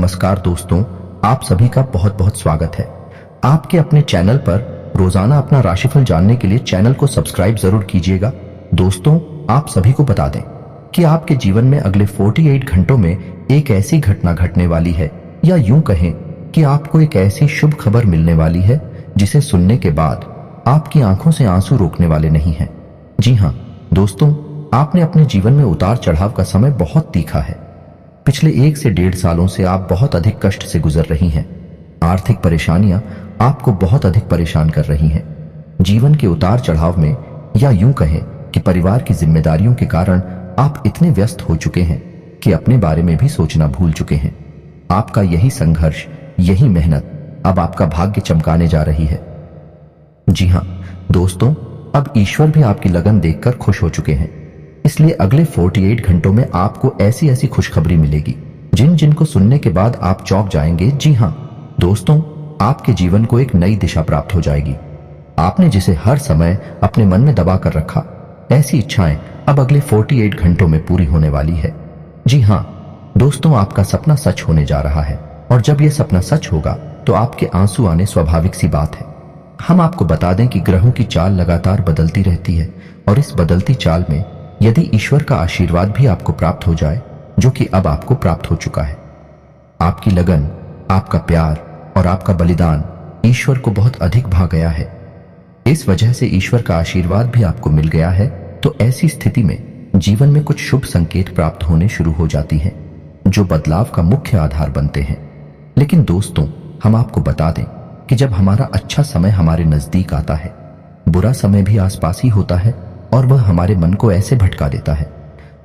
नमस्कार दोस्तों, आप सभी का बहुत बहुत स्वागत है आपके अपने चैनल पर। रोजाना अपना राशिफल जानने के लिए चैनल को सब्सक्राइब जरूर कीजिएगा। दोस्तों, आप सभी को बता दें कि आपके जीवन में अगले 48 घंटों में एक ऐसी घटना घटने वाली है, या यूं कहें कि आपको एक ऐसी शुभ खबर मिलने वाली है जिसे सुनने के बाद आपकी आंखों से आंसू रोकने वाले नहीं हैं। जी हाँ दोस्तों, आपने अपने जीवन में उतार चढ़ाव का समय बहुत तीखा है। पिछले 1 से 1.5 सालों से आप बहुत अधिक कष्ट से गुजर रही हैं। आर्थिक परेशानियां आपको बहुत अधिक परेशान कर रही हैं। जीवन के उतार चढ़ाव में, या यूं कहें कि परिवार की जिम्मेदारियों के कारण आप इतने व्यस्त हो चुके हैं कि अपने बारे में भी सोचना भूल चुके हैं। आपका यही संघर्ष, यही मेहनत अब आपका भाग्य चमकाने जा रही है। जी हाँ दोस्तों, अब ईश्वर भी आपकी लगन देखकर खुश हो चुके हैं। इसलिए अगले 48 घंटों में आपको ऐसी ऐसी खुशखबरी मिलेगी जिनको सुनने के बाद आप चौंक जाएंगे। जी हाँ दोस्तों, आपके जीवन को एक नई दिशा प्राप्त हो जाएगी। आपने जिसे हर समय अपने मन में दबा कर रखा, ऐसी इच्छाएं अब अगले 48 घंटों में पूरी होने वाली है। जी हाँ दोस्तों, आपका सपना सच होने जा रहा है, और जब यह सपना सच होगा तो आपके आंसू आने स्वाभाविक सी बात है। हम आपको बता दें कि ग्रहों की चाल लगातार बदलती रहती है, और इस बदलती चाल में यदि ईश्वर का आशीर्वाद भी आपको प्राप्त हो जाए, जो कि अब आपको प्राप्त हो चुका है, आपकी लगन, आपका प्यार और आपका बलिदान ईश्वर को बहुत अधिक भा गया है। इस वजह से ईश्वर का आशीर्वाद भी आपको मिल गया है। तो ऐसी स्थिति में जीवन में कुछ शुभ संकेत प्राप्त होने शुरू हो जाती हैं, जो बदलाव का मुख्य आधार बनते हैं। लेकिन दोस्तों, हम आपको बता दें कि जब हमारा अच्छा समय हमारे नजदीक आता है, बुरा समय भी आसपास ही होता है, और वह हमारे मन को ऐसे भटका देता है,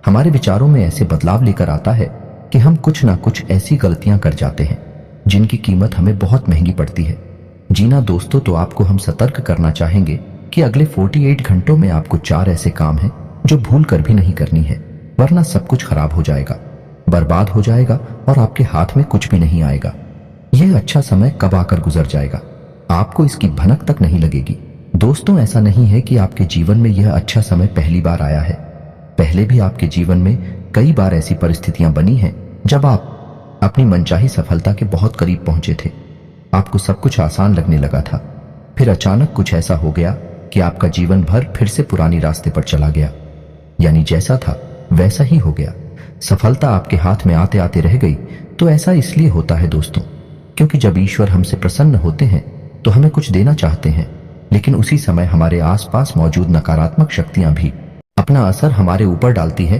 हमारे विचारों में ऐसे बदलाव लेकर आता है कि हम कुछ ना कुछ ऐसी गलतियां कर जाते हैं जिनकी कीमत हमें बहुत महंगी पड़ती है। जीना दोस्तों, तो आपको हम सतर्क करना चाहेंगे कि अगले 48 घंटों में आपको 4 ऐसे काम हैं जो भूल कर भी नहीं करनी है, वरना सब कुछ खराब हो जाएगा, बर्बाद हो जाएगा और आपके हाथ में कुछ भी नहीं आएगा। यह अच्छा समय कब आकर गुजर जाएगा, आपको इसकी भनक तक नहीं लगेगी। दोस्तों, ऐसा नहीं है कि आपके जीवन में यह अच्छा समय पहली बार आया है। पहले भी आपके जीवन में कई बार ऐसी परिस्थितियां बनी हैं जब आप अपनी मनचाही सफलता के बहुत करीब पहुंचे थे। आपको सब कुछ आसान लगने लगा था, फिर अचानक कुछ ऐसा हो गया कि आपका जीवन भर फिर से पुरानी रास्ते पर चला गया, यानी जैसा था वैसा ही हो गया। सफलता आपके हाथ में आते आते रह गई। तो ऐसा इसलिए होता है दोस्तों, क्योंकि जब ईश्वर हमसे प्रसन्न होते हैं तो हमें कुछ देना चाहते हैं, लेकिन उसी समय हमारे आसपास मौजूद नकारात्मक शक्तियां भी अपना असर हमारे ऊपर डालती है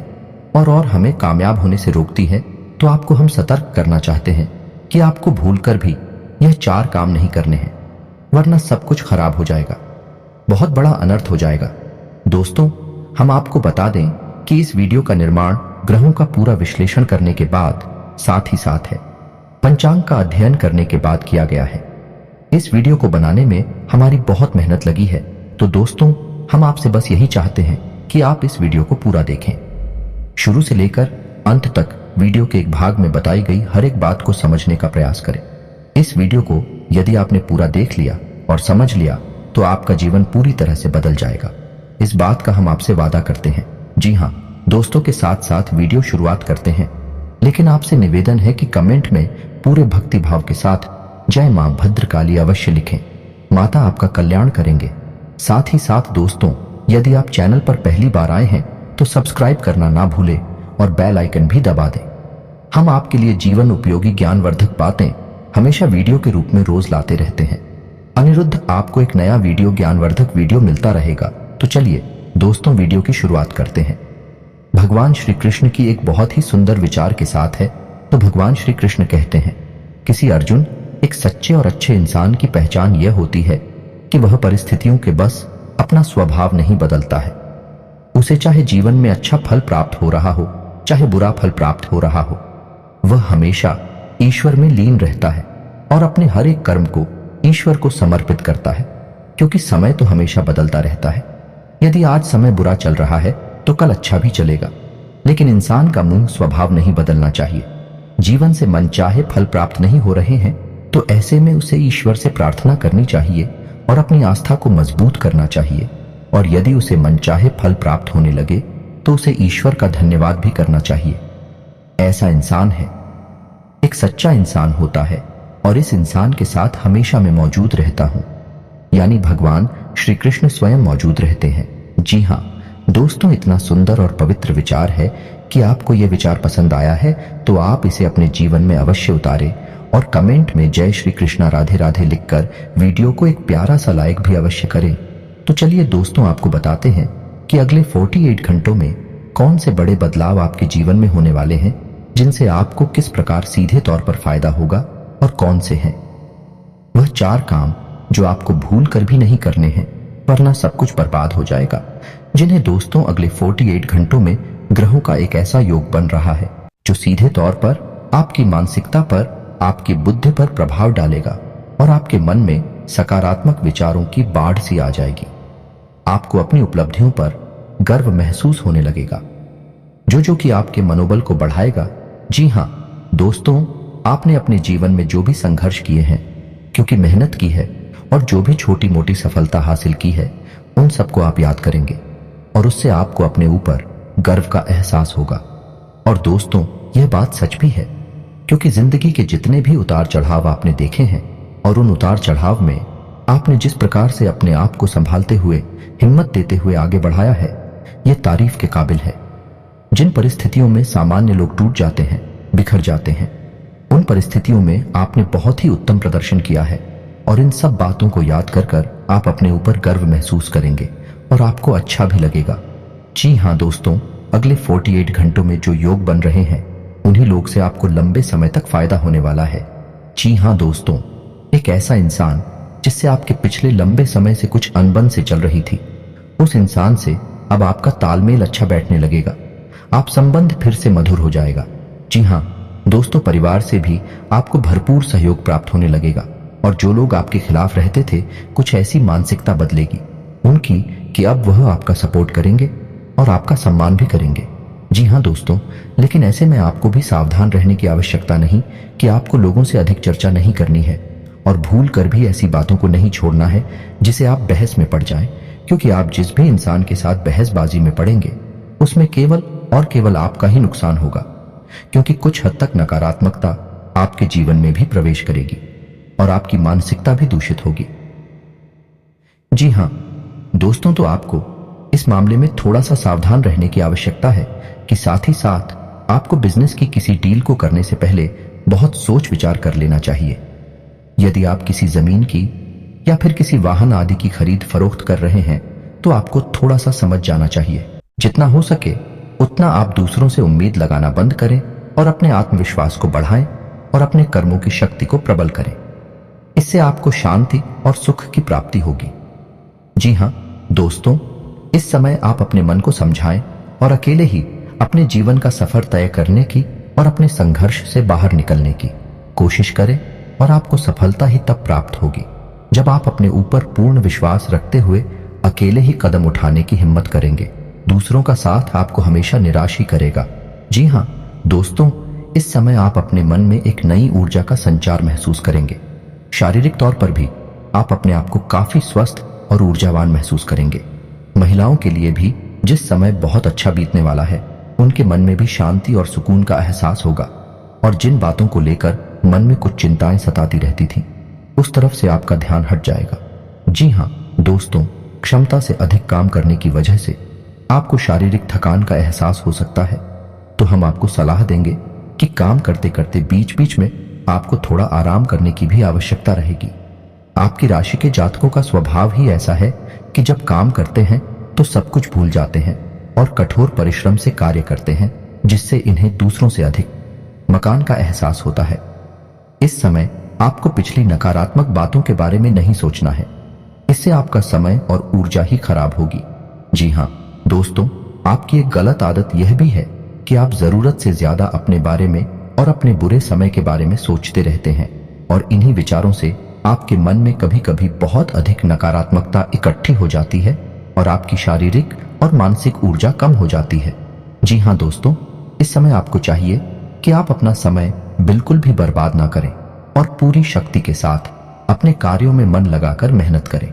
और हमें कामयाब होने से रोकती है। तो आपको हम सतर्क करना चाहते हैं कि आपको भूलकर भी यह 4 काम नहीं करने हैं, वरना सब कुछ खराब हो जाएगा, बहुत बड़ा अनर्थ हो जाएगा। दोस्तों, हम आपको बता दें कि इस वीडियो का निर्माण ग्रहों का पूरा विश्लेषण करने के बाद, साथ ही साथ है पंचांग का अध्ययन करने के बाद किया गया है। इस वीडियो को बनाने में हमारी बहुत मेहनत लगी है। तो दोस्तों, हम आपसे बस यही चाहते हैं कि आप इस वीडियो को पूरा देखें, शुरू से लेकर अंत तक वीडियो के एक भाग में बताई गई हर एक बात को समझने का प्रयास करें। इस वीडियो को यदि आपने पूरा देख लिया और समझ लिया तो आपका जीवन पूरी तरह से बदल जाएगा। इस बात का हम आपसे वादा करते हैं। जी हाँ दोस्तों, के साथ साथ वीडियो शुरुआत करते हैं, लेकिन आपसे निवेदन है कि कमेंट में पूरे भक्ति भाव के साथ जय मां भद्रकाली अवश्य लिखें। माता आपका कल्याण करेंगे। साथ ही साथ दोस्तों, यदि आप चैनल पर पहली बार आए हैं तो सब्सक्राइब करना ना भूलें और बेल आइकन भी दबा दें। हम आपके लिए जीवन उपयोगी ज्ञानवर्धक बातें हमेशा वीडियो के रूप में रोज लाते रहते हैं। अनिरुद्ध आपको एक नया वीडियो ज्ञानवर्धक वीडियो मिलता रहेगा। तो चलिए दोस्तों, वीडियो की शुरुआत करते हैं। भगवान श्री कृष्ण की एक बहुत ही सुंदर विचार के साथ है। तो भगवान श्री कृष्ण कहते हैं, किसी अर्जुन, एक सच्चे और अच्छे इंसान की पहचान यह होती है कि वह परिस्थितियों के बस अपना स्वभाव नहीं बदलता है। उसे चाहे जीवन में अच्छा फल प्राप्त हो रहा हो, चाहे बुरा फल प्राप्त हो रहा हो, वह हमेशा ईश्वर में लीन रहता है और अपने हर एक कर्म को ईश्वर को समर्पित करता है, क्योंकि समय तो हमेशा बदलता रहता है। यदि आज समय बुरा चल रहा है तो कल अच्छा भी चलेगा, लेकिन इंसान का मूल स्वभाव नहीं बदलना चाहिए। जीवन से मनचाहे फल प्राप्त नहीं हो रहे हैं तो ऐसे में उसे ईश्वर से प्रार्थना करनी चाहिए और अपनी आस्था को मजबूत करना चाहिए, और यदि उसे मनचाहे फल प्राप्त होने लगे तो उसे ईश्वर का धन्यवाद भी करना चाहिए। ऐसा इंसान है एक सच्चा इंसान होता है और इस इंसान के साथ हमेशा मैं मौजूद रहता हूं, यानी भगवान श्री कृष्ण स्वयं मौजूद रहते हैं। जी हाँ दोस्तों, इतना सुंदर और पवित्र विचार है कि आपको यह विचार पसंद आया है तो आप इसे अपने जीवन में अवश्य उतारें और कमेंट में जय श्री कृष्णा राधे राधे लिखकर वीडियो को एक प्यारा सा लाइक भी अवश्य करें। तो चलिए दोस्तों, आपको बताते हैं कि अगले 48 घंटों में कौन से बड़े बदलाव आपके जीवन में होने वाले हैं, जिनसे आपको किस प्रकार सीधे तौर पर फायदा होगा और कौन से हैं। वह 4 काम जो आपको भूल कर भी नहीं करने हैं, वरना सब कुछ बर्बाद हो जाएगा, जिन्हें दोस्तों अगले 48 घंटों में ग्रहों का एक ऐसा योग बन रहा है जो सीधे तौर पर आपकी मानसिकता पर, आपकी बुद्धि पर प्रभाव डालेगा और आपके मन में सकारात्मक विचारों की बाढ़ सी आ जाएगी। आपको अपनी उपलब्धियों पर गर्व महसूस होने लगेगा, जो कि आपके मनोबल को बढ़ाएगा। जी हाँ दोस्तों, आपने अपने जीवन में जो भी संघर्ष किए हैं, क्योंकि मेहनत की है और जो भी छोटी मोटी सफलता हासिल की है, उन सबको आप याद करेंगे और उससे आपको अपने ऊपर गर्व का एहसास होगा। और दोस्तों, यह बात सच भी है, क्योंकि जिंदगी के जितने भी उतार चढ़ाव आपने देखे हैं और उन उतार चढ़ाव में आपने जिस प्रकार से अपने आप को संभालते हुए, हिम्मत देते हुए आगे बढ़ाया है, यह तारीफ के काबिल है। जिन परिस्थितियों में सामान्य लोग टूट जाते हैं, बिखर जाते हैं, उन परिस्थितियों में आपने बहुत ही उत्तम प्रदर्शन किया है और इन सब बातों को याद कर कर आप अपने ऊपर गर्व महसूस करेंगे और आपको अच्छा भी लगेगा। जी हाँ दोस्तों, अगले 48 घंटों में जो योग बन रहे हैं, उन्हीं लोग से आपको लंबे समय तक फायदा होने वाला है। जी हाँ दोस्तों, एक ऐसा इंसान जिससे आपके पिछले लंबे समय से कुछ अनबन से चल रही थी, उस इंसान से अब आपका तालमेल अच्छा बैठने लगेगा, आप संबंध फिर से मधुर हो जाएगा। जी हाँ दोस्तों, परिवार से भी आपको भरपूर सहयोग प्राप्त होने लगेगा और जो लोग आपके खिलाफ रहते थे, कुछ ऐसी मानसिकता बदलेगी उनकी कि अब वह आपका सपोर्ट करेंगे और आपका सम्मान भी करेंगे। जी हाँ दोस्तों, लेकिन ऐसे में आपको भी सावधान रहने की आवश्यकता नहीं कि आपको लोगों से अधिक चर्चा नहीं करनी है और भूल कर भी ऐसी बातों को नहीं छोड़ना है जिसे आप बहस में पड़ जाएं, क्योंकि आप जिस भी इंसान के साथ बहसबाजी में पड़ेंगे, उसमें केवल और केवल आपका ही नुकसान होगा, क्योंकि कुछ हद तक नकारात्मकता आपके जीवन में भी प्रवेश करेगी और आपकी मानसिकता भी दूषित होगी। जी हाँ दोस्तों, तो आपको इस मामले में थोड़ा सा सावधान रहने की आवश्यकता है कि साथ ही साथ आपको बिजनेस की किसी डील को करने से पहले बहुत सोच विचार कर लेना चाहिए। यदि आप किसी जमीन की या फिर किसी वाहन आदि की खरीद फरोख्त कर रहे हैं, तो आपको थोड़ा सा समझ जाना चाहिए। जितना हो सके उतना आप दूसरों से उम्मीद लगाना बंद करें और अपने आत्मविश्वास को बढ़ाएं और अपने कर्मों की शक्ति को प्रबल करें। इससे आपको शांति और सुख की प्राप्ति होगी। जी हाँ दोस्तों, इस समय आप अपने मन को समझाएं और अकेले ही अपने जीवन का सफर तय करने की और अपने संघर्ष से बाहर निकलने की कोशिश करें और आपको सफलता ही तब प्राप्त होगी जब आप अपने ऊपर पूर्ण विश्वास रखते हुए अकेले ही कदम उठाने की हिम्मत करेंगे। दूसरों का साथ आपको हमेशा निराश ही करेगा। जी हाँ दोस्तों, इस समय आप अपने मन में एक नई ऊर्जा का संचार महसूस करेंगे। शारीरिक तौर पर भी आप अपने आप को काफी स्वस्थ और ऊर्जावान महसूस करेंगे। महिलाओं के लिए भी जिस समय बहुत अच्छा बीतने वाला है, उनके मन में भी शांति और सुकून का एहसास होगा और जिन बातों को लेकर मन में कुछ चिंताएं सताती रहती थीं, उस तरफ से आपका ध्यान हट जाएगा। जी हाँ दोस्तों, क्षमता से अधिक काम करने की वजह से आपको शारीरिक थकान का एहसास हो सकता है, तो हम आपको सलाह देंगे कि काम करते करते बीच बीच में आपको थोड़ा आराम करने की भी आवश्यकता रहेगी। आपकी राशि के जातकों का स्वभाव ही ऐसा है कि जब काम करते हैं तो सब कुछ भूल जाते हैं और कठोर परिश्रम से कार्य करते हैं, जिससे इन्हें दूसरों से अधिक मकान का एहसास होता है। इस समय आपको पिछली नकारात्मक बातों के बारे में नहीं सोचना है, इससे आपका समय और ऊर्जा ही खराब होगी। जी हाँ दोस्तों, आपकी एक गलत आदत यह भी है कि आप जरूरत से ज्यादा अपने बारे में और अपने बुरे समय के बारे में सोचते रहते हैं और इन्हीं विचारों से आपके मन में कभी कभी बहुत अधिक नकारात्मकता इकट्ठी हो जाती है और आपकी शारीरिक और मानसिक ऊर्जा कम हो जाती है। जी हाँ दोस्तों, इस समय आपको चाहिए कि आप अपना समय बिल्कुल भी बर्बाद ना करें और पूरी शक्ति के साथ अपने कार्यों में मन लगाकर मेहनत करें।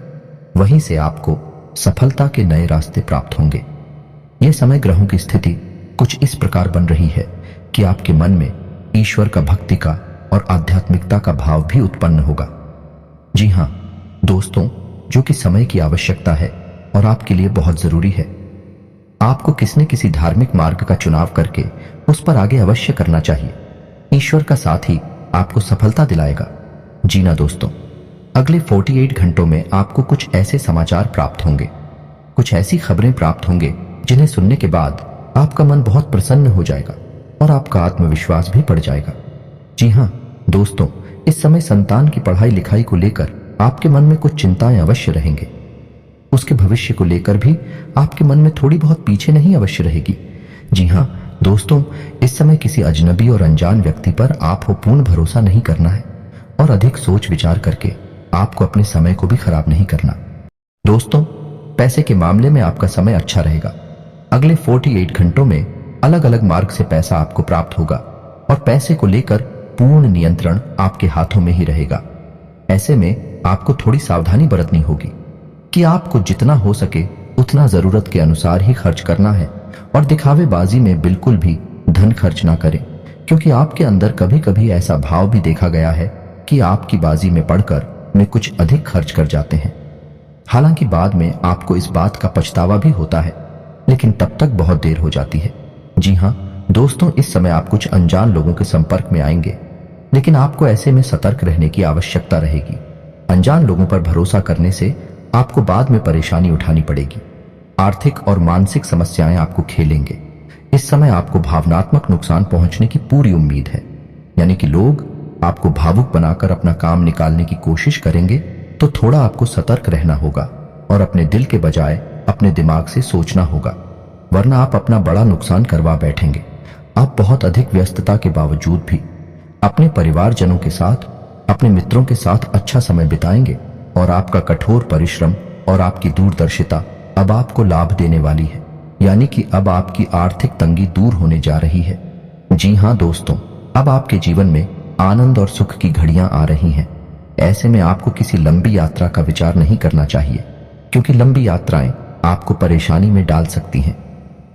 वहीं से आपको सफलता के नए रास्ते प्राप्त होंगे। यह समय ग्रहों की स्थिति कुछ इस प्रकार बन रही है कि आपके मन में ईश्वर का, भक्ति का और आध्यात्मिकता का भाव भी उत्पन्न होगा। जी हाँ दोस्तों, जो कि समय की आवश्यकता है और आपके लिए बहुत जरूरी है। आपको किसी न किसी धार्मिक मार्ग का चुनाव करके उस पर आगे अवश्य करना चाहिए। ईश्वर का साथ ही आपको सफलता दिलाएगा। जी ना दोस्तों, अगले 48 घंटों में आपको कुछ ऐसे समाचार प्राप्त होंगे, कुछ ऐसी खबरें प्राप्त होंगे जिन्हें सुनने के बाद आपका मन बहुत प्रसन्न हो जाएगा और आपका आत्मविश्वास भी बढ़ जाएगा। जी हाँ दोस्तों, इस समय संतान की पढ़ाई लिखाई को लेकर आपके मन में कुछ चिंताएं अवश्य रहेंगे। उसके भविष्य को लेकर भी आपके मन में थोड़ी बहुत पीछे नहीं अवश्य रहेगी। जी हाँ दोस्तों, इस समय किसी अजनबी और अनजान व्यक्ति पर आपको पूर्ण भरोसा नहीं करना है और अधिक सोच विचार करके आपको अपने समय को भी खराब नहीं करना। दोस्तों, पैसे के मामले में आपका समय अच्छा रहेगा। अगले 48 घंटों में अलग अलग मार्ग से पैसा आपको प्राप्त होगा और पैसे को लेकर पूर्ण नियंत्रण आपके हाथों में ही रहेगा। ऐसे में आपको थोड़ी सावधानी बरतनी होगी कि आपको जितना हो सके उतना जरूरत के अनुसार ही खर्च करना है और दिखावेबाजी में बिल्कुल भी धन खर्च ना करें, क्योंकि आपके अंदर कभी कभी ऐसा भाव भी देखा गया है कि आपकी बाजी में पड़कर में कुछ अधिक खर्च कर जाते हैं। हालांकि बाद में आपको इस बात का पछतावा भी होता है, लेकिन तब तक बहुत देर हो जाती है। जी हाँ दोस्तों, इस समय आप कुछ अनजान लोगों के संपर्क में आएंगे, लेकिन आपको ऐसे में सतर्क रहने की आवश्यकता रहेगी। अनजान लोगों पर भरोसा करने से आपको बाद में परेशानी उठानी पड़ेगी। आर्थिक और मानसिक समस्याएं आपको खेलेंगे। इस समय आपको भावनात्मक नुकसान पहुंचने की पूरी उम्मीद है, यानी कि लोग आपको भावुक बनाकर अपना काम निकालने की कोशिश करेंगे, तो थोड़ा आपको सतर्क रहना होगा और अपने दिल के बजाय अपने दिमाग से सोचना होगा, वरना आप अपना बड़ा नुकसान करवा बैठेंगे। आप बहुत अधिक व्यस्तता के बावजूद भी अपने परिवारजनों के साथ, अपने मित्रों के साथ अच्छा समय बिताएंगे और आपका कठोर परिश्रम और आपकी दूरदर्शिता अब आपको लाभ देने वाली है, यानी कि अब आपकी आर्थिक तंगी दूर होने जा रही है। जी हाँ दोस्तों, अब आपके जीवन में आनंद और सुख की घड़ियां आ रही हैं। ऐसे में आपको किसी लंबी यात्रा का विचार नहीं करना चाहिए, क्योंकि लंबी यात्राएं आपको परेशानी में डाल सकती हैं।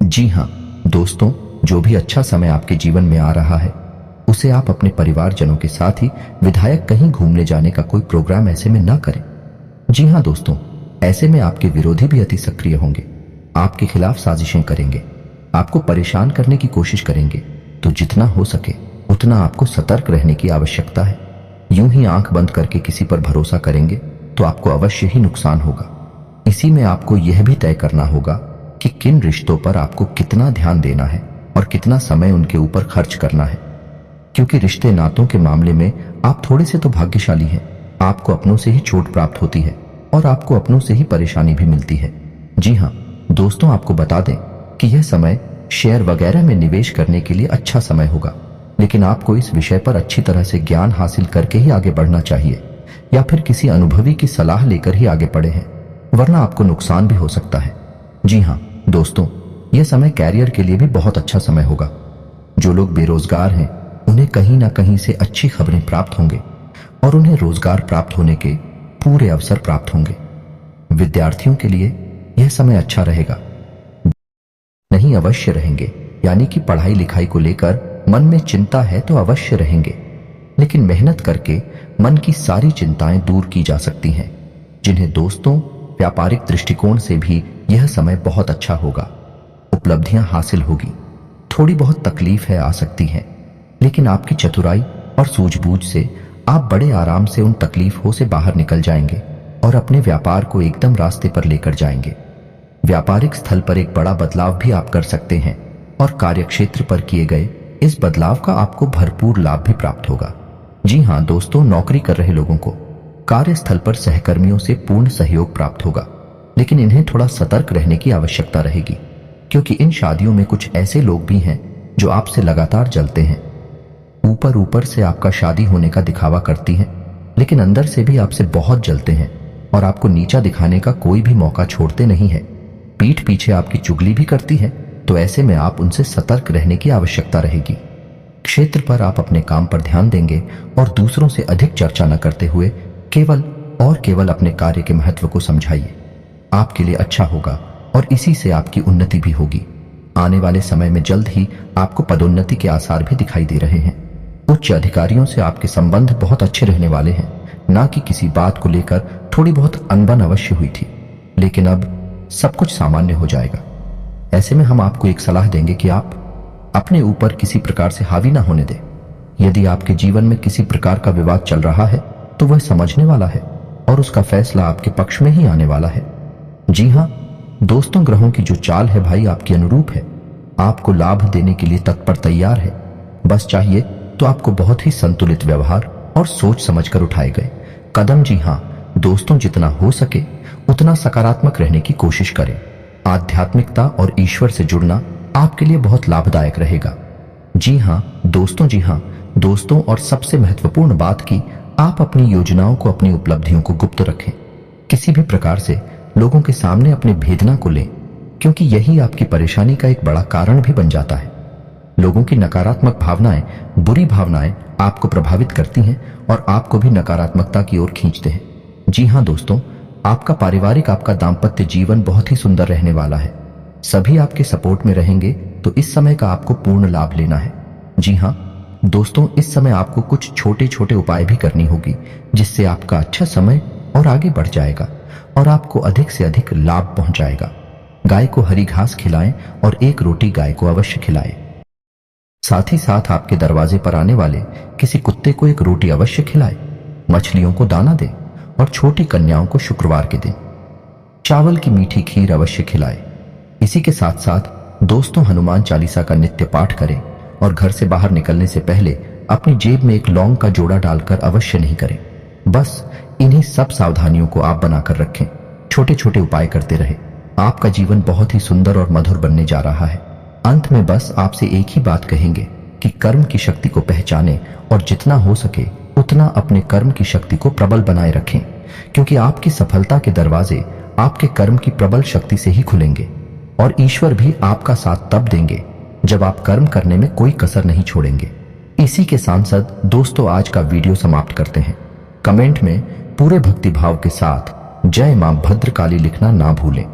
जी हाँ दोस्तों, जो भी अच्छा समय आपके जीवन में आ रहा है उसे आप अपने परिवारजनों के साथ ही विधायक कहीं घूमने जाने का कोई प्रोग्राम ऐसे में ना करें। जी हाँ दोस्तों, ऐसे में आपके विरोधी भी अति सक्रिय होंगे, आपके खिलाफ साजिशें करेंगे, आपको परेशान करने की कोशिश करेंगे। तो जितना हो सके उतना आपको सतर्क रहने की आवश्यकता है। यूं ही आंख बंद करके किसी पर भरोसा करेंगे तो आपको अवश्य ही नुकसान होगा। इसी में आपको यह भी तय करना होगा कि किन रिश्तों पर आपको कितना ध्यान देना है और कितना समय उनके ऊपर खर्च करना है, क्योंकि रिश्ते नातों के मामले में आप थोड़े से तो भाग्यशाली हैं। आपको अपनों से ही चोट प्राप्त होती है और आपको अपनों से ही परेशानी भी मिलती है। जी हाँ दोस्तों, आपको बता दें कि यह समय शेयर वगैरह में निवेश करने के लिए अच्छा समय होगा, लेकिन आपको इस विषय पर अच्छी तरह से ज्ञान हासिल करके ही आगे बढ़ना चाहिए, या फिर किसी अनुभवी की सलाह लेकर ही आगे बढ़े हैं, वरना आपको नुकसान भी हो सकता है। जी हाँ दोस्तों, यह समय कैरियर के लिए भी बहुत अच्छा समय होगा। जो लोग बेरोजगार हैं उन्हें कहीं ना कहीं से अच्छी खबरें प्राप्त होंगे और उन्हें रोजगार प्राप्त होने के पूरे अवसर प्राप्त होंगे। विद्यार्थियों के लिए यह समय अच्छा रहेगा, नहीं अवश्य रहेंगे, यानी कि पढ़ाई लिखाई को लेकर मन में चिंता है तो अवश्य रहेंगे, लेकिन मेहनत करके मन की सारी चिंताएं दूर की जा सकती हैं। जिन्हें दोस्तों व्यापारिक दृष्टिकोण से भी यह समय बहुत अच्छा होगा। उपलब्धियां हासिल होगी, थोड़ी बहुत तकलीफ है आ सकती है, लेकिन आपकी चतुराई और सूझबूझ से आप बड़े आराम से उन तकलीफों से बाहर निकल जाएंगे और अपने व्यापार को एकदम रास्ते पर लेकर जाएंगे। व्यापारिक स्थल पर एक बड़ा बदलाव भी आप कर सकते हैं और कार्यक्षेत्र पर किए गए इस बदलाव का आपको भरपूर लाभ भी प्राप्त होगा। जी हाँ दोस्तों, नौकरी कर रहे लोगों को कार्यस्थल पर सहकर्मियों से पूर्ण सहयोग प्राप्त होगा, लेकिन इन्हें थोड़ा सतर्क रहने की आवश्यकता रहेगी, क्योंकि इन शादियों में कुछ ऐसे लोग भी हैं जो आपसे लगातार जलते हैं। ऊपर ऊपर से आपका शादी होने का दिखावा करती हैं, लेकिन अंदर से भी आपसे बहुत जलते हैं और आपको नीचा दिखाने का कोई भी मौका छोड़ते नहीं है। पीठ पीछे आपकी चुगली भी करती है, तो ऐसे में आप उनसे सतर्क रहने की आवश्यकता रहेगी। क्षेत्र पर आप अपने काम पर ध्यान देंगे और दूसरों से अधिक चर्चा न करते हुए केवल और केवल अपने कार्य के महत्व को समझाइए। आपके लिए अच्छा होगा और इसी से आपकी उन्नति भी होगी। आने वाले समय में जल्द ही आपको पदोन्नति के आसार भी दिखाई दे रहे हैं। उच्च अधिकारियों से आपके संबंध बहुत अच्छे रहने वाले हैं। ना कि किसी बात को लेकर थोड़ी बहुत अनबन अवश्य हुई थी, लेकिन अब सब कुछ सामान्य हो जाएगा। ऐसे में हम आपको एक सलाह देंगे कि आप अपने ऊपर किसी प्रकार से हावी ना होने दें। यदि आपके जीवन में किसी प्रकार का विवाद चल रहा है तो वह समझने वाला है और उसका फैसला आपके पक्ष में ही आने वाला है। जी हाँ दोस्तों, ग्रहों की जो चाल है भाई आपके अनुरूप है, आपको लाभ देने के लिए तत्पर तैयार है। बस चाहिए तो आपको बहुत ही संतुलित व्यवहार और सोच समझकर उठाए गए कदम। जी हाँ दोस्तों, जितना हो सके उतना सकारात्मक रहने की कोशिश करें। आध्यात्मिकता और ईश्वर से जुड़ना आपके लिए बहुत लाभदायक रहेगा। जी हाँ दोस्तों, और सबसे महत्वपूर्ण बात कि आप अपनी योजनाओं को, अपनी उपलब्धियों को गुप्त रखें। किसी भी प्रकार से लोगों के सामने अपने भेदना को लें, क्योंकि यही आपकी परेशानी का एक बड़ा कारण भी बन जाता है। लोगों की नकारात्मक भावनाएं, बुरी भावनाएं आपको प्रभावित करती हैं और आपको भी नकारात्मकता की ओर खींचते हैं। जी हाँ दोस्तों, आपका पारिवारिक, आपका दाम्पत्य जीवन बहुत ही सुंदर रहने वाला है। सभी आपके सपोर्ट में रहेंगे, तो इस समय का आपको पूर्ण लाभ लेना है। जी हाँ दोस्तों, इस समय आपको कुछ छोटे छोटे उपाय भी करनी होगी, जिससे आपका अच्छा समय और आगे बढ़ जाएगा और आपको अधिक से अधिक लाभ पहुंचाएगा। गाय को हरी घास खिलाएं और एक रोटी गाय को अवश्य खिलाएं। साथ ही साथ आपके दरवाजे पर आने वाले किसी कुत्ते को एक रोटी अवश्य खिलाएं। मछलियों को दाना दें और छोटी कन्याओं को शुक्रवार के दिन चावल की मीठी खीर अवश्य खिलाएं। इसी के साथ साथ दोस्तों, हनुमान चालीसा का नित्य पाठ करें और घर से बाहर निकलने से पहले अपनी जेब में एक लौंग का जोड़ा डालकर अवश्य नहीं करें। बस इन्हीं सब सावधानियों को आप बनाकर रखें, छोटे छोटे उपाय करते रहे। आपका जीवन बहुत ही सुंदर और मधुर बनने जा रहा है। अंत में बस आपसे एक ही बात कहेंगे कि कर्म की शक्ति को पहचानें और जितना हो सके उतना अपने कर्म की शक्ति को प्रबल बनाए रखें, क्योंकि आपकी सफलता के दरवाजे आपके कर्म की प्रबल शक्ति से ही खुलेंगे और ईश्वर भी आपका साथ तब देंगे जब आप कर्म करने में कोई कसर नहीं छोड़ेंगे। इसी के सांसद दोस्तों, आज का वीडियो समाप्त करते हैं। कमेंट में पूरे भक्तिभाव के साथ जय मां भद्रकाली लिखना ना भूलें।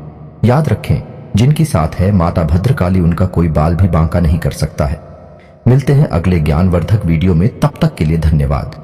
याद रखें, जिनकी साथ है माता भद्रकाली, उनका कोई बाल भी बांका नहीं कर सकता है। मिलते हैं अगले ज्ञानवर्धक वीडियो में, तब तक के लिए धन्यवाद।